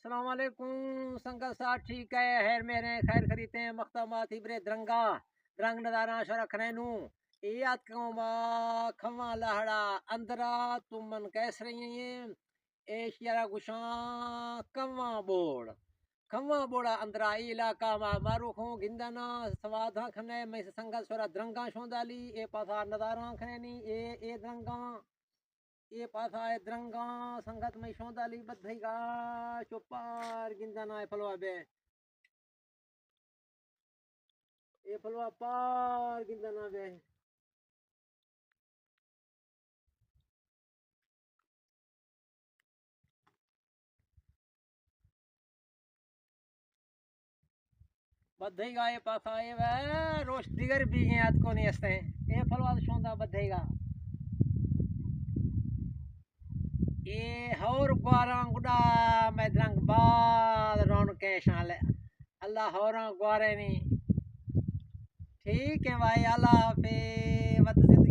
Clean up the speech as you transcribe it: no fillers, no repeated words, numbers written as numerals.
अस्सलाम वालेकुम संगत साथ ठीक है हैर मेरे खैर खरीते हैं मख्तमात इब्रे द्रंगा द्रंग नदारा शरख नैनू याद कौमा खवा लहड़ा अंदरा तुमन कैस रही हैं एशिया गुशा कवा बोड़ खवा बोड़ा अंदरा इलाका मा मारूख हूँ गिंदना सवाधा खने मैं संगत सोरा द्रंगा शोंदाली ए पासा नदारा खने ए द्रंगा ये पासा है द्रंगा संगत में शोंदाली बधेगा चुपार गिंदना है फलवा बे ये फलवा पार गिंदना बे बधेगा ये पासा ये वे रोश दिगर भी गए आज को नहीं हंसते ये फलवा शोंदा बधेगा ये हौर ग्वारा गुड़ा मैं द्रंग बाद रौन के शाले अल्लाह हौरा ग्वारे नहीं ठीक है भाई अल्लाह हाफिज़।